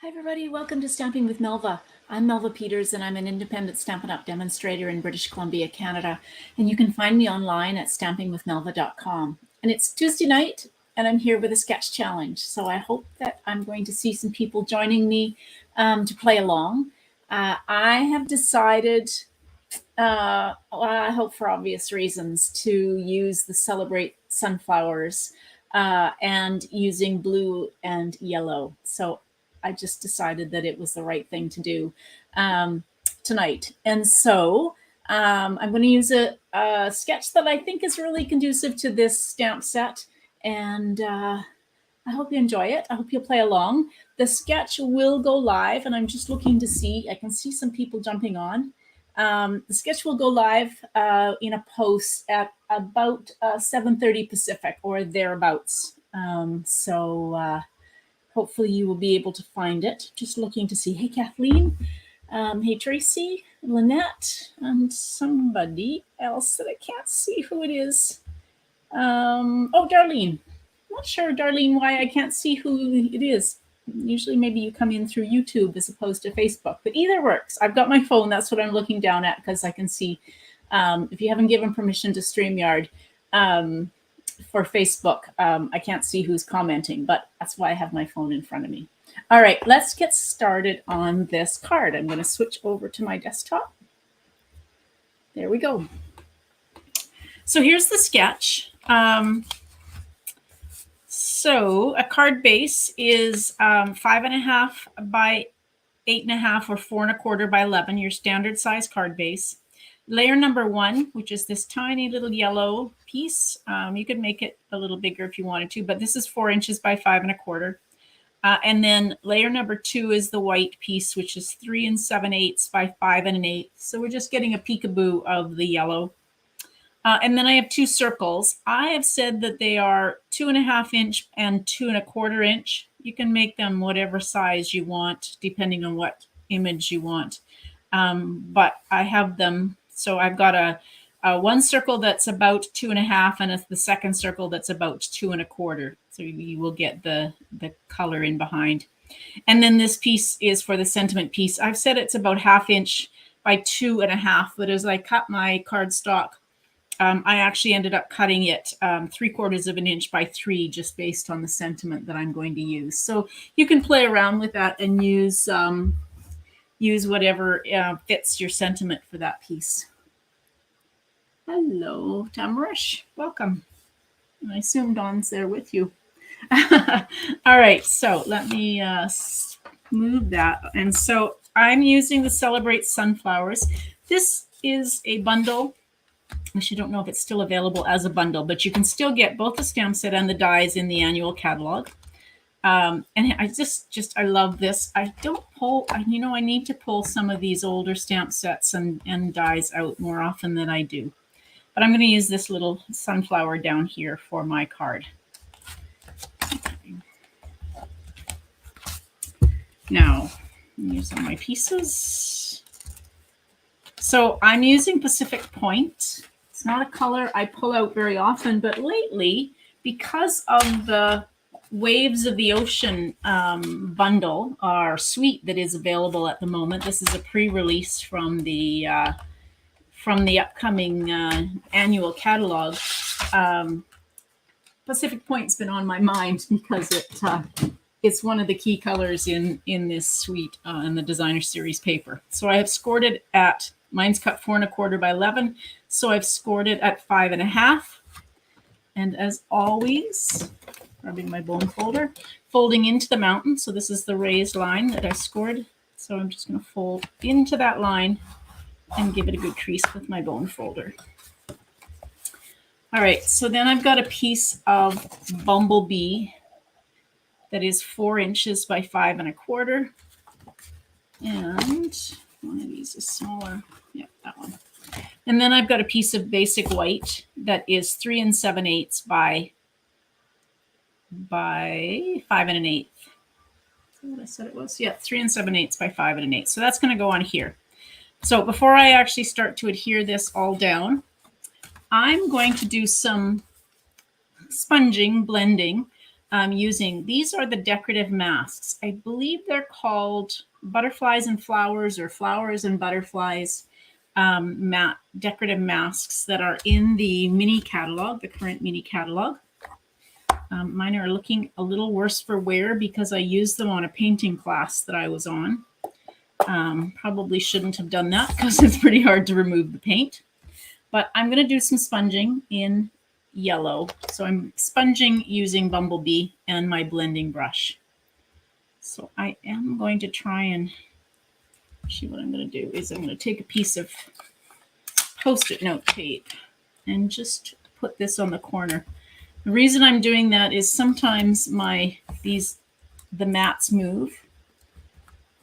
Hi everybody, welcome to Stamping with Melva. I'm Melva Peters and I'm an independent Stampin' Up! Demonstrator in British Columbia, Canada. And you can find me online at stampingwithmelva.com. And it's Tuesday night and I'm here with a sketch challenge. So I hope that I'm going to see some people joining me to play along. I have decided, I hope for obvious reasons, to use the Celebrate Sunflowers and using blue and yellow. So I just decided that it was the right thing to do tonight. And so I'm going to use a sketch that I think is really conducive to this stamp set. And I hope you enjoy it. I hope you'll play along. The sketch will go live, and I'm just looking to see. I can see some people jumping on. The sketch will go live in a post at about 7:30 Pacific or thereabouts. Hopefully you will be able to find it. Just looking to see. Hey, Kathleen. Hey, Tracy, Lynette, and somebody else that I can't see who it is. Oh, Darlene. Not sure, Darlene, why I can't see who it is. Usually maybe you come in through YouTube as opposed to Facebook, but either works. I've got my phone. That's what I'm looking down at because I can see if you haven't given permission to StreamYard, for Facebook, I can't see who's commenting, but that's why I have my phone in front of me. All right, let's get started on this card. I'm going to switch over to my desktop. There we go. So here's the sketch. So a card base is 5.5 by 8.5 or 4 1/4 by 11, your standard size card base. Layer number 1, which is this tiny little yellow piece. You could make it a little bigger if you wanted to, but this is 4 inches by 5 1/4. And then layer number 2 is the white piece, which is 3 7/8 by 5 1/8. So we're just getting a peekaboo of the yellow. And then I have 2 circles. I have said that they are 2.5 inch and 2 1/4 inch. You can make them whatever size you want, depending on what image you want. But I have them. So I've got a one circle that's about 2.5 and the second circle that's about 2 1/4. So you will get the color in behind. And then this piece is for the sentiment piece. I've said it's about 1/2 inch by 2.5, but as I cut my cardstock, I actually ended up cutting it 3/4 of an inch by 3, just based on the sentiment that I'm going to use. So you can play around with that and use whatever fits your sentiment for that piece. Hello, Tamarish. Welcome. I assume Dawn's there with you. All right, so let me move that. And so I'm using the Celebrate Sunflowers. This is a bundle. Actually, I don't know if it's still available as a bundle, but you can still get both the stamp set and the dies in the annual catalog. And I I love this. I don't pull, I need to pull some of these older stamp sets and dies out more often than I do. But I'm going to use this little sunflower down here for my card. Okay. Now, I'm using my pieces. So I'm using Pacific Point. It's not a color I pull out very often, but lately, because of the Waves of the Ocean bundle, our suite that is available at the moment. This is a pre-release from the upcoming annual catalog. Pacific Point's been on my mind because it's one of the key colors in this suite in the designer series paper. So I have scored it at, mine's cut 4 1/4 by 11, so I've scored it at 5 1/2. And as always, rubbing my bone folder, folding into the mountain. So this is the raised line that I scored. So I'm just going to fold into that line and give it a good crease with my bone folder. All right, so then I've got a piece of Bumblebee that is 4 inches by 5 1/4. And one of these is smaller. Yeah, that one. And then I've got a piece of basic white that is 3 7/8 by 5 1/8. Is that what I said it was? Yeah, 3 7/8 by 5 1/8. So that's going to go on here. So before I actually start to adhere this all down, I'm going to do some sponging, blending using. These are the decorative masks. I believe they're called Butterflies and Flowers or Flowers and Butterflies decorative masks that are in the mini catalog, the current mini catalog. Mine are looking a little worse for wear because I used them on a painting class that I was on. Probably shouldn't have done that because it's pretty hard to remove the paint. But I'm going to do some sponging in yellow. So I'm sponging using Bumblebee and my blending brush. So I am going to try and see what I'm going to do is I'm going to take a piece of Post-it note tape and just put this on the corner. The reason I'm doing that is sometimes the mats move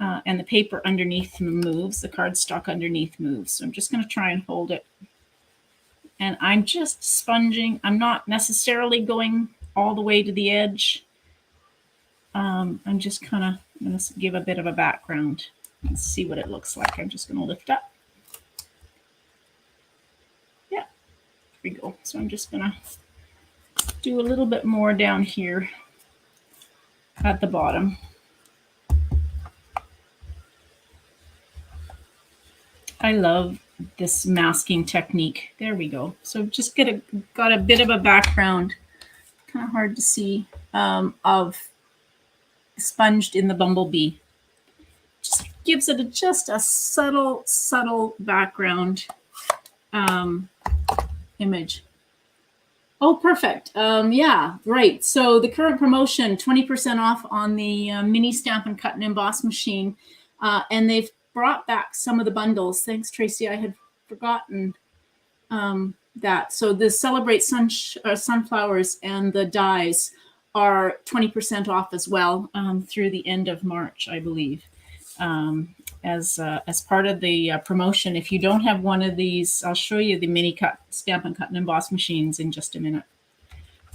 and the paper underneath moves, the cardstock underneath moves. So I'm just going to try and hold it. And I'm just sponging. I'm not necessarily going all the way to the edge. I'm just kind of going to give a bit of a background and see what it looks like. I'm just going to lift up. Yeah, there we go. So I'm just going to do a little bit more down here at the bottom. I love this masking technique. There we go. So just got a bit of a background, kind of hard to see, of sponged in the Bumblebee. Just gives it just a subtle background image. Oh, perfect. Yeah, right. So the current promotion, 20% off on the mini Stampin' Cut and Emboss machine. And they've brought back some of the bundles. Thanks, Tracy. I had forgotten that. So the Celebrate Sunflowers and the dies are 20% off as well through the end of March, I believe. As part of the promotion. If you don't have one of these, I'll show you the mini Stampin' Cut and Emboss machines in just a minute.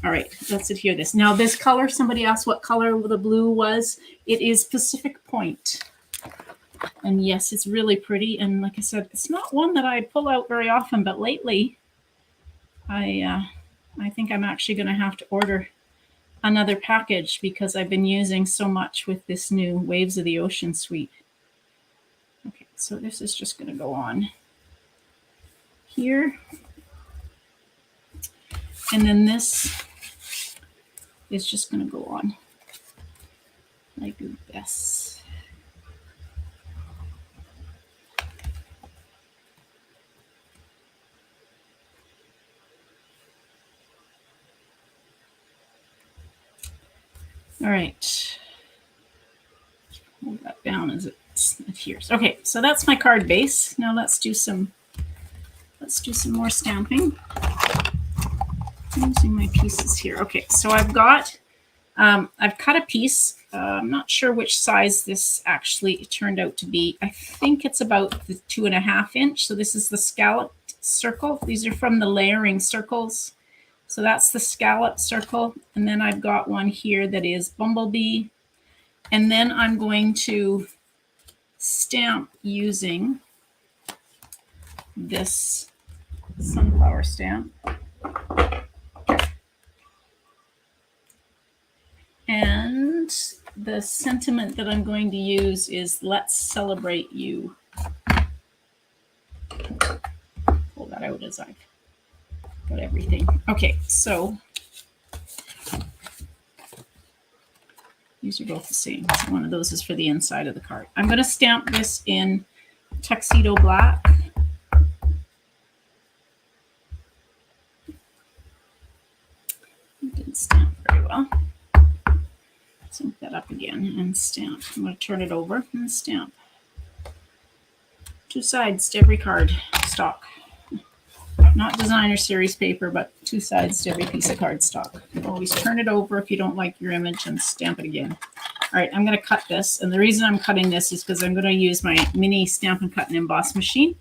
All right, let's adhere this. Now this color, somebody asked what color the blue was. It is Pacific Point. And yes, it's really pretty. And like I said, it's not one that I pull out very often, but lately I think I'm actually going to have to order another package because I've been using so much with this new Waves of the Ocean suite. Okay, so this is just going to go on here. And then this is just going to go on like this. All right. Hold that down as it adheres. Okay, so that's my card base. Now let's do some more stamping. I'm using my pieces here. Okay, so I've cut a piece. I'm not sure which size this actually turned out to be. I think it's about the 2.5 inch. So this is the scalloped circle. These are from the layering circles. So that's the scallop circle. And then I've got one here that is Bumblebee. And then I'm going to stamp using this sunflower stamp. And the sentiment that I'm going to use is "Let's celebrate you." Pull that out as I've got everything. Okay, so these are both the same. So one of those is for the inside of the card. I'm going to stamp this in Tuxedo Black. It didn't stamp very well. Sync that up again and stamp. I'm going to turn it over and stamp. 2 sides to every card stock. Not designer series paper, but 2 sides to every piece of cardstock. Always turn it over if you don't like your image and stamp it again. All right, I'm going to cut this. And the reason I'm cutting this is because I'm going to use my mini Stampin' Cut and Emboss machine.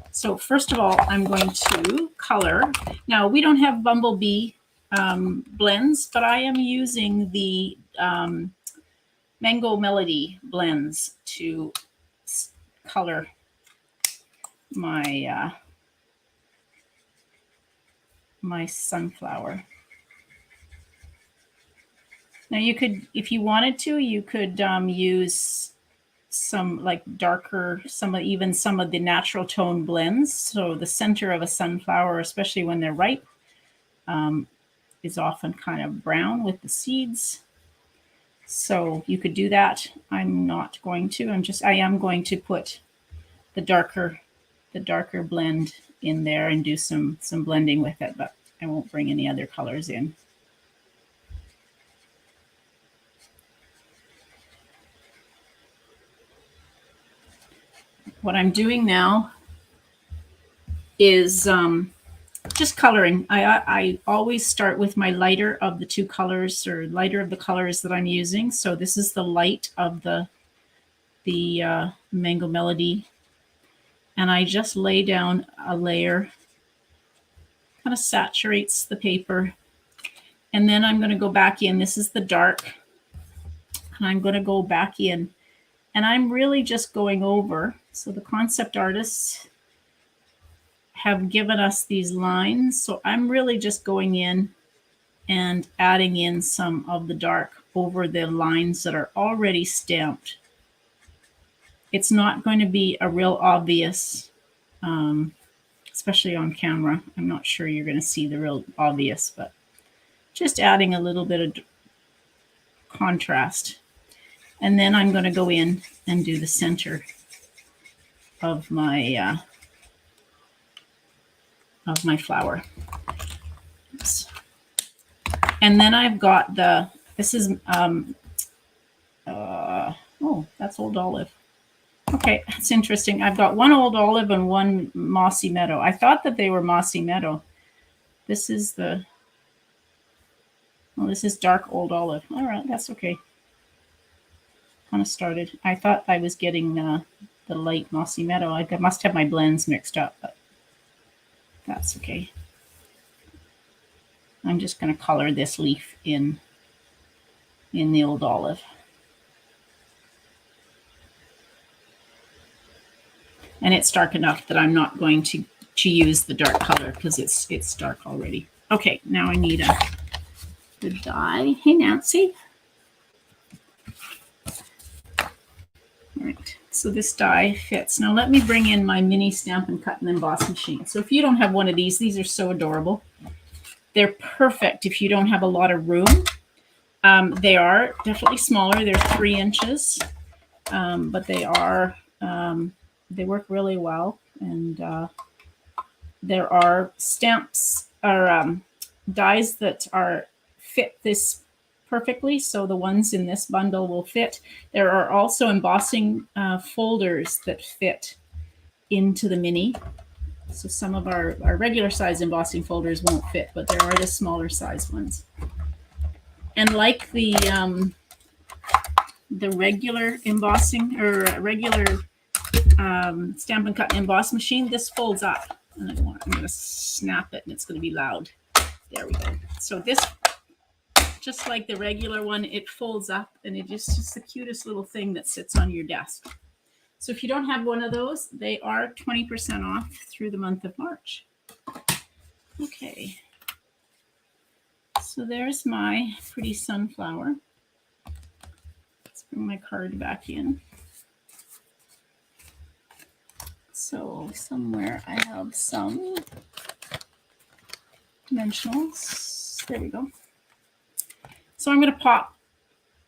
So first of all, I'm going to color. Now, we don't have Bumblebee blends, but I am using the Mango Melody blends to color my my sunflower. Now you could, if you wanted to, you could use some like darker, even some of the natural tone blends. So the center of a sunflower, especially when they're ripe, is often kind of brown with the seeds. So you could do that. I'm not going to. I am going to put the darker blend in there and do some blending with it, but I won't bring any other colors in. What I'm doing now is just coloring. I always start with my lighter of the two colors, or lighter of the colors that I'm using. So this is the light of the Mango Melody. And I just lay down a layer, kind of saturates the paper. And then I'm going to go back in. This is the dark. And I'm going to go back in. And I'm really just going over. So the concept artists have given us these lines. So I'm really just going in and adding in some of the dark over the lines that are already stamped. It's not going to be a real obvious, especially on camera. I'm not sure you're going to see the real obvious, but just adding a little bit of contrast. And then I'm going to go in and do the center of my flower. Oops. And then I've got this is, oh, that's Old Olive. Okay, that's interesting. I've got one Old Olive and one Mossy Meadow. I thought that they were Mossy Meadow. This is this is dark Old Olive. All right, that's okay. Kind of started. I thought I was getting the light Mossy Meadow. I must have my blends mixed up, but that's okay. I'm just going to color this leaf in the Old Olive. And it's dark enough that I'm not going to use the dark color because it's dark already. Okay, now I need a good dye. Hey, Nancy. All right, so this die fits. Now let me bring in my mini Stampin' Cut and Emboss machine. So if you don't have one of these are so adorable. They're perfect if you don't have a lot of room. They are definitely smaller. They're 3 inches, but they are they work really well. And there are stamps or dies that fit this perfectly. So the ones in this bundle will fit. There are also embossing folders that fit into the mini. So some of our regular size embossing folders won't fit, but there are the smaller size ones. And like the regular embossing or regular Stampin' Cut and Emboss machine, this folds up. And I'm going to snap it and it's going to be loud. There we go. So this, just like the regular one, it folds up and it's just the cutest little thing that sits on your desk. So if you don't have one of those, they are 20% off through the month of March. Okay. So there's my pretty sunflower. Let's bring my card back in. So somewhere I have some dimensionals. There we go. So I'm going to pop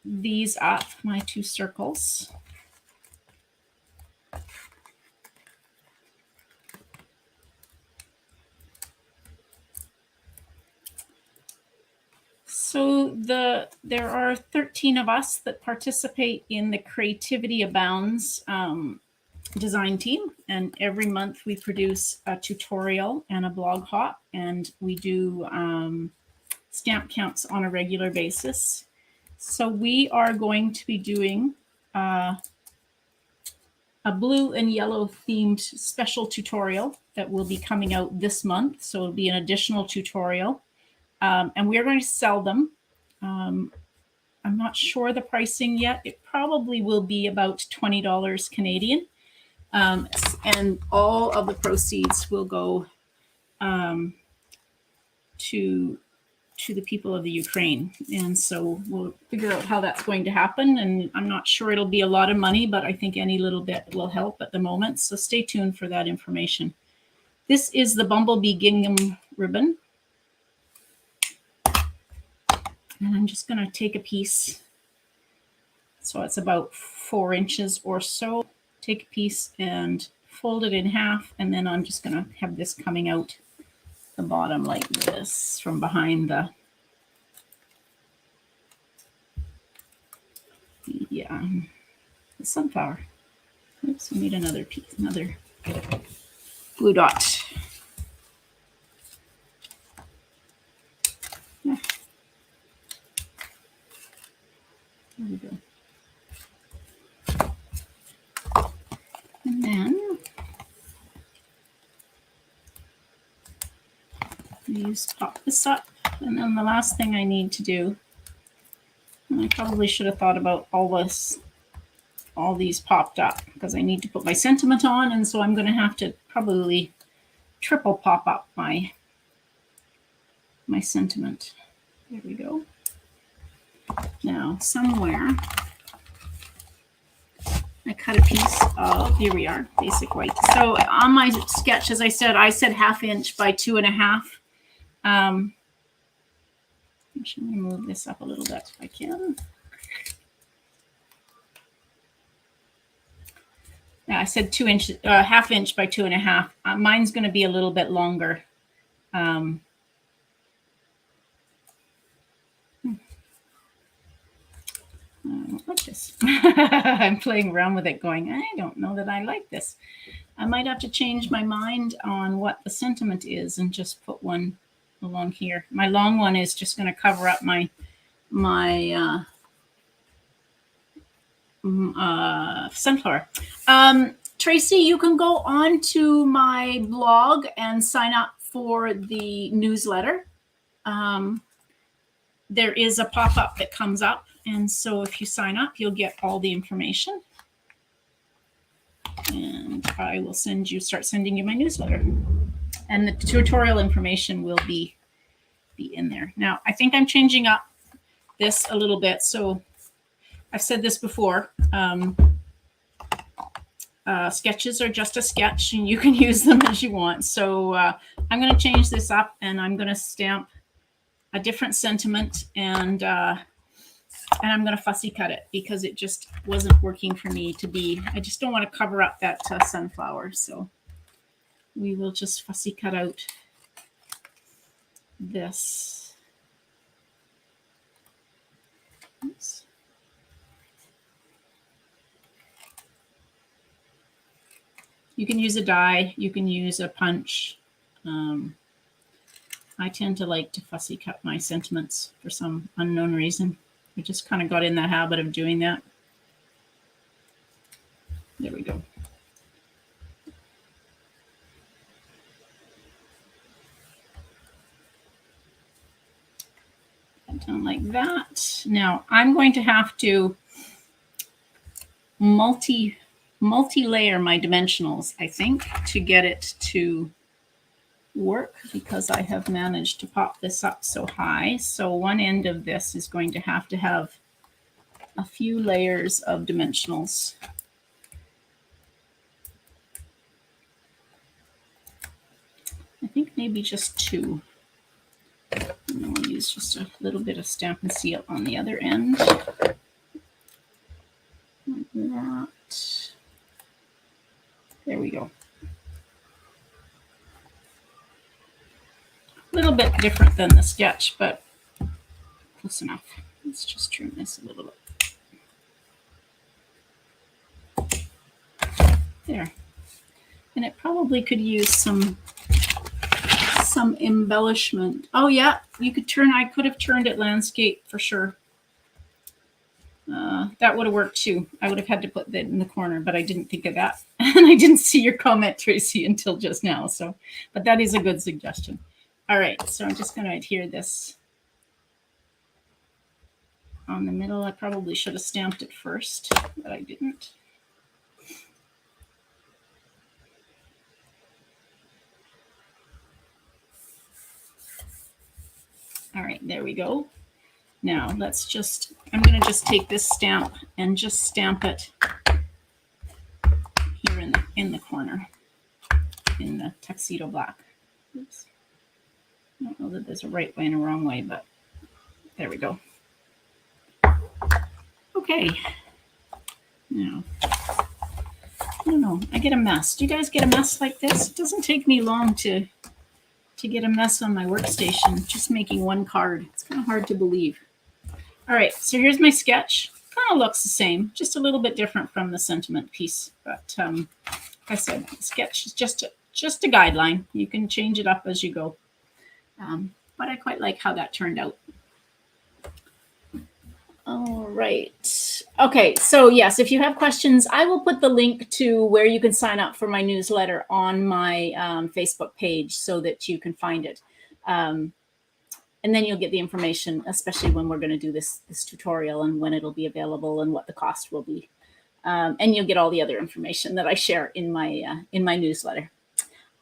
these up, my 2 circles. So there are 13 of us that participate in the Creativity Abounds design team, and every month we produce a tutorial and a blog hop, and we do stamp counts on a regular basis. So we are going to be doing a blue and yellow themed special tutorial that will be coming out this month. So it'll be an additional tutorial. And we are going to sell them. I'm not sure the pricing yet. It probably will be about $20 Canadian. And all of the proceeds will go to to the people of the Ukraine. And so we'll figure out how that's going to happen. And I'm not sure it'll be a lot of money, but I think any little bit will help at the moment. So stay tuned for that information. This is the Bumblebee Gingham ribbon. And I'm just going to take a piece. So it's about 4 inches or so. Take a piece and fold it in half. And then I'm just going to have this coming out the bottom like this from behind the sunflower. Oops, we need another piece, another glue dot. Yeah. There we go. And then just pop this up. And then the last thing I need to do, and I probably should have thought about all these popped up because I need to put my sentiment on, and so I'm going to have to probably triple pop up my sentiment. There we go. Now somewhere I cut a piece of, here we are, basic white. So on my sketch, as I said 1/2 inch by 2.5. I'm just going to move this up a little bit if I can. Yeah, I said 2 inches, 1/2 inch by 2.5. Mine's going to be a little bit longer. I don't like this. I'm playing around with it going, I don't know that I like this. I might have to change my mind on what the sentiment is and just put one along here. My long one is just going to cover up my sunflower. Tracy, you can go on to my blog and sign up for the newsletter. There is a pop-up that comes up, and so if you sign up, you'll get all the information. And I will start sending you my newsletter. And the tutorial information will be in there. Now, I think I'm changing up this a little bit. So I've said this before. Sketches are just a sketch, and you can use them as you want. So I'm going to change this up, and I'm going to stamp a different sentiment, and I'm going to fussy cut it because it just wasn't working for me to be. I just don't want to cover up that sunflower. So we will just fussy cut out this. Oops. You can use a die. You can use a punch. I tend to like to fussy cut my sentiments for some unknown reason. I just kind of got in the habit of doing that. There we go. Done like that. Now I'm going to have to multi-layer my dimensionals, I think, to get it to work, because I have managed to pop this up so high. So one end of this is going to have a few layers of dimensionals. I think maybe just 2. And then we'll use just a little bit of Stampin' Seal on the other end. Like that. There we go. A little bit different than the sketch, but close enough. Let's just trim this a little bit. There. And it probably could use some embellishment. Oh yeah, you could turn, I could have turned it landscape for sure. That would have worked too. I would have had to put that in the corner, but I didn't think of that. And I didn't see your comment, Tracy, until just now. So, but that is a good suggestion. All right, so I'm just going to adhere this on the middle. I probably should have stamped it first, but I didn't. All right, there we go. Now let's just, I'm going to just take this stamp and just stamp it here in the corner, in the tuxedo black. Oops. I don't know that there's a right way and a wrong way, but there we go. Okay. Now, I don't know. I get a mess. Do you guys get a mess like this? It doesn't take me long to get a mess on my workstation, just making one card. It's kind of hard to believe. All right, so here's my sketch. Kind of looks the same, just a little bit different from the sentiment piece. But like I said, the sketch is just a guideline. You can change it up as you go. But I quite like how that turned out. All right. Okay, so yes, if you have questions, I will put the link to where you can sign up for my newsletter on my Facebook page so that you can find it. And then you'll get the information, especially when we're going to do this tutorial and when it'll be available and what the cost will be. And you'll get all the other information that I share in my newsletter.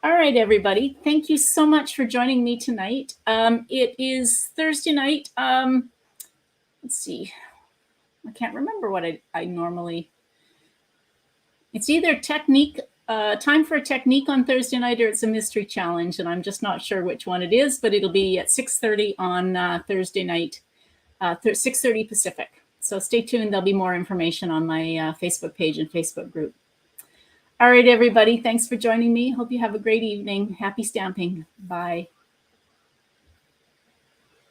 All right, everybody. Thank you so much for joining me tonight. It is Thursday night. Let's see. I can't remember what I normally. It's either technique, time for a technique on Thursday night, or it's a mystery challenge, and I'm just not sure which one it is, but it'll be at 6:30 on Thursday night, 6:30 Pacific. So stay tuned. There'll be more information on my Facebook page and Facebook group. All right, everybody. Thanks for joining me. Hope you have a great evening. Happy stamping. Bye.